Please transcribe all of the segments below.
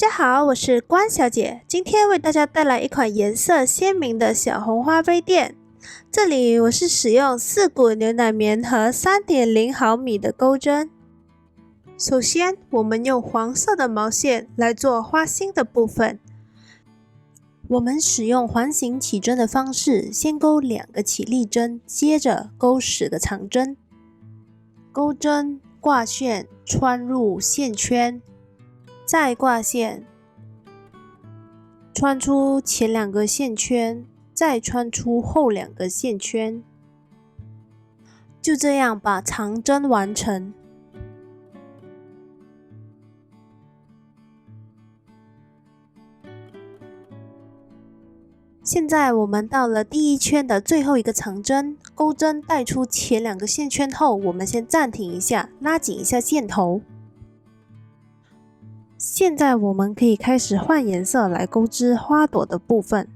家好，我是关小姐，今天为大家带来一款颜色鲜明的小红花杯垫。这里我是使用4股牛奶棉和 3.0 毫米的钩针。首先，我们用黄色的毛线来做花心的部分。我们使用环形起针的方式，先钩2个起立针，接着钩10个长针。钩针、挂线穿入线圈，再挂线，穿出前2个线圈，再穿出后2个线圈，就这样把长针完成。现在我们到了第1圈的最后一个长针，钩针带出前2个线圈后，我们先暂停一下，拉紧一下线头。现在我们可以开始换颜色来钩织花朵的部分。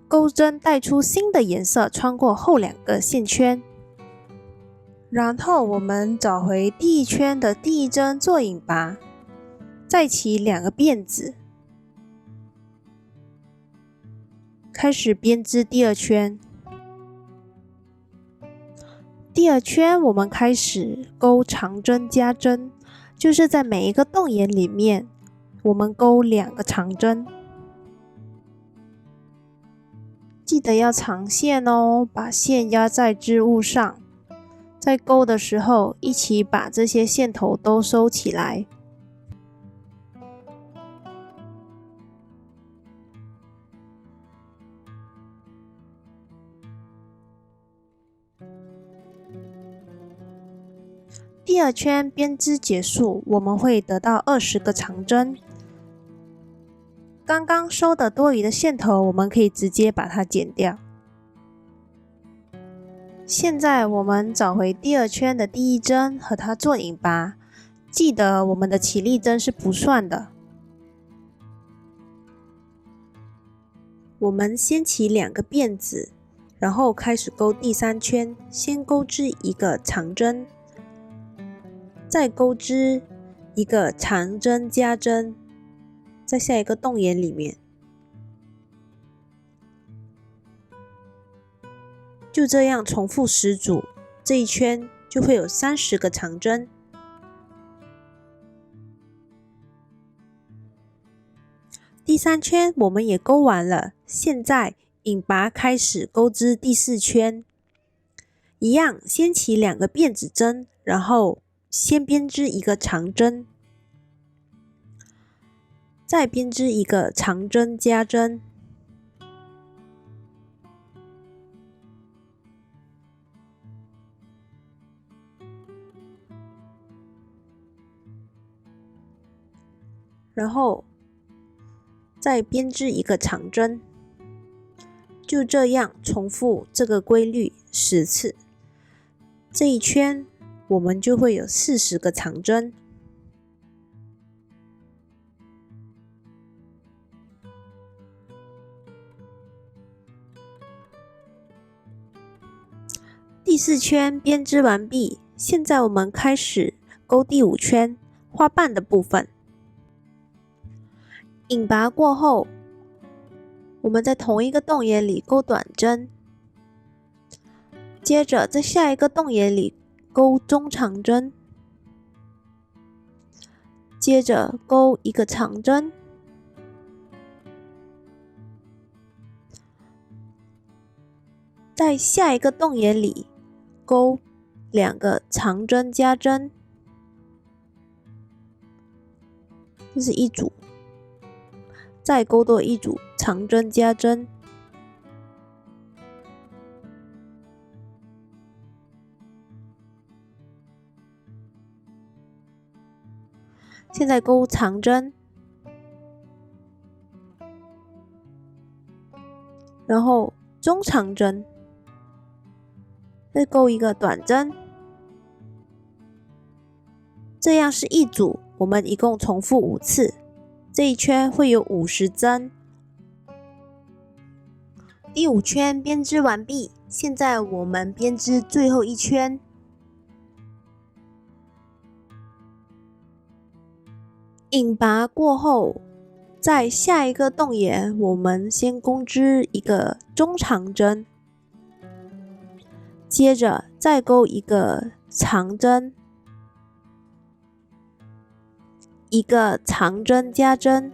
钩针带出新的颜色，穿过后2个线圈，然后我们找回第1圈的第1针做引拔，再起2个辫子，开始编织第2圈。第2圈我们开始钩长针加针，就是在每一个洞眼里面，我们钩2个长针。记得要长线哦，把线压在织物上，在钩的时候一起把这些线头都收起来。第2圈编织结束，我们会得到20个长针。刚刚收的多余的线头，我们可以直接把它剪掉。现在我们找回第2圈的第1针和它做引拔，记得我们的起立针是不算的。我们先起2个辫子，然后开始钩第3圈，先钩织1个长针，再钩织1个长针加针，在下一个洞眼里面，就这样重复10组，这一圈就会有30个长针。第3圈我们也钩完了，现在引拔开始钩织第4圈，一样先起2个辫子针，然后先编织1个长针，再编织1个长针加针，然后再编织1个长针，就这样重复这个规律10次。这一圈我们就会有40个长针。第4圈编织完毕，现在我们开始钩第5圈花瓣的部分。引拔过后，我们在同一个洞眼里钩短针，接着在下一个洞眼里钩中长针，接着钩1个长针，在下一个洞眼里钩2个长针加针，这是1组，再钩多1组长针加针。现在钩长针，然后中长针，再钩1个短针，这样是1组，我们一共重复5次，这一圈会有50针。第5圈编织完毕，现在我们编织最后1圈。引拔过后，在下一个洞眼，我们先钩织一个中长针，接着再钩一个长针，一个长针加针，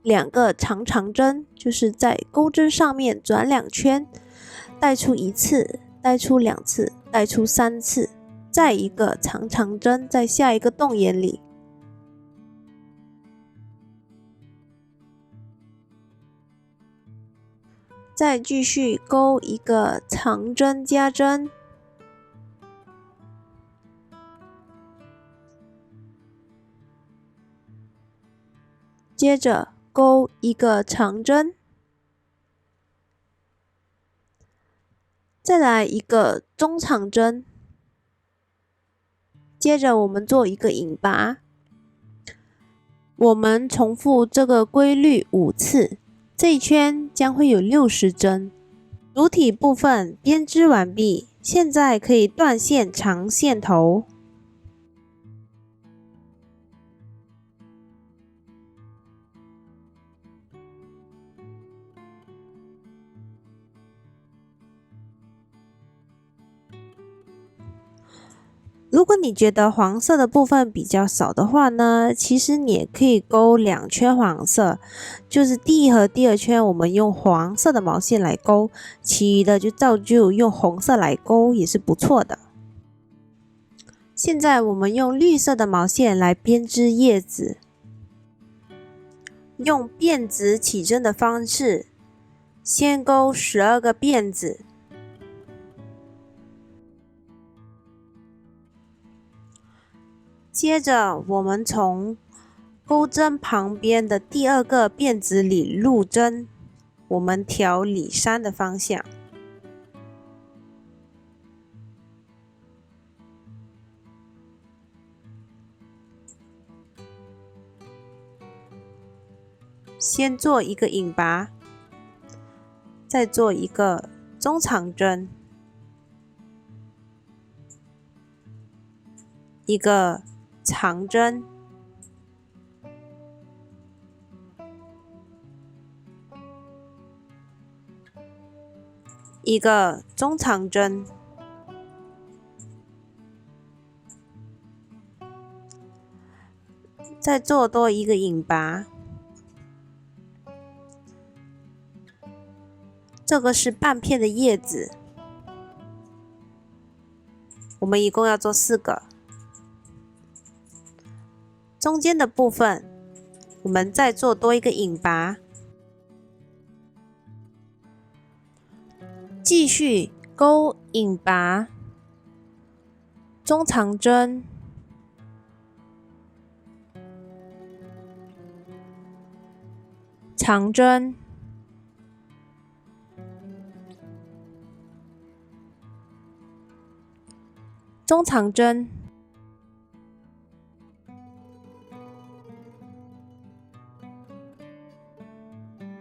两个长针，就是在钩针上面转2圈，带出1次，带出2次，带出3次，再一个长针在下一个洞眼里，再继续钩一个长针加针，接着钩一个长针，再来一个中长针，接着我们做一个引拔。我们重复这个规律5次，这一圈将会有60针。主体部分编织完毕，现在可以断线长线头。如果你觉得黄色的部分比较少的话呢，其实你也可以钩2圈黄色，就是第一和第2圈我们用黄色的毛线来钩，其余的就照旧用红色来钩也是不错的。现在我们用绿色的毛线来编织叶子，用辫子起针的方式，先钩12个辫子。接着，我们从钩针旁边的第2个辫子里入针，我们调里山的方向。先做一个引拔，再做一个中长针，一个长针，一个中长针，再做多一个引拔。这个是半片的叶子，我们一共要做4个。中间的部分，我们再做多一个引拔，继续钩引拔，中长针，长针，中长针，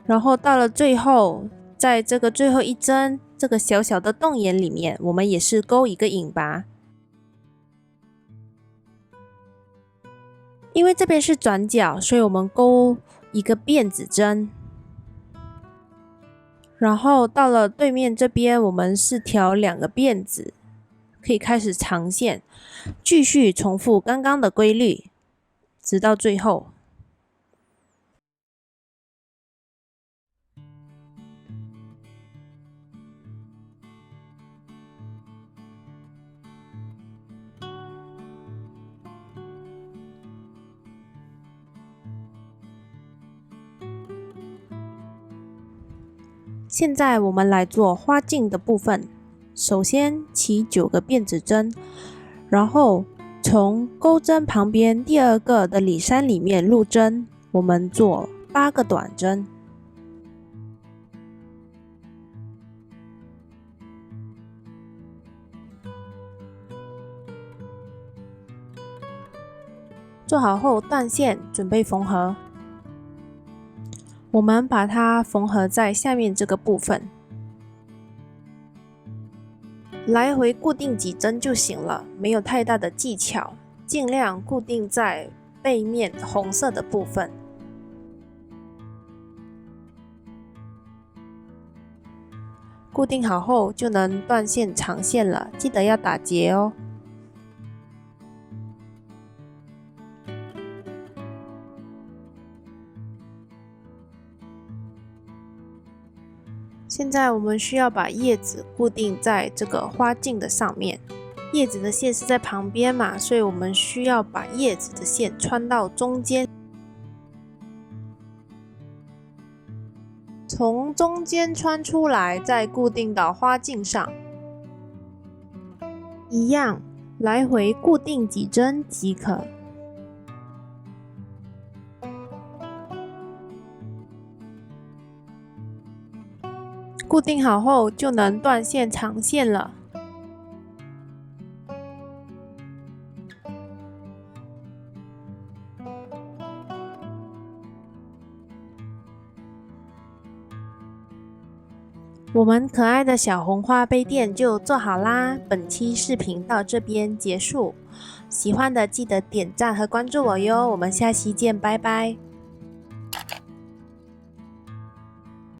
然后到了最后，在这个最后一针这个小小的洞眼里面，我们也是钩一个引拔。因为这边是转角，所以我们钩一个辫子针。然后到了对面这边，我们是调2个辫子，可以开始长线，继续重复刚刚的规律，直到最后。现在我们来做花茎的部分，首先起9个辫子针，然后从钩针旁边第2个的里山里面入针，我们做8个短针。做好后断线，准备缝合。我们把它缝合在下面这个部分。来回固定几针就行了，没有太大的技巧，尽量固定在背面红色的部分。固定好后就能断线长线了，记得要打结哦。现在我们需要把叶子固定在这个花茎的上面，叶子的线是在旁边嘛，所以我们需要把叶子的线穿到中间，从中间穿出来，再固定到花茎上，一样来回固定几针即可。固定好后就能断线长线了。我们可爱的小红花杯垫就做好啦！本期视频到这边结束，喜欢的记得点赞和关注我哟，我们下期见，拜拜。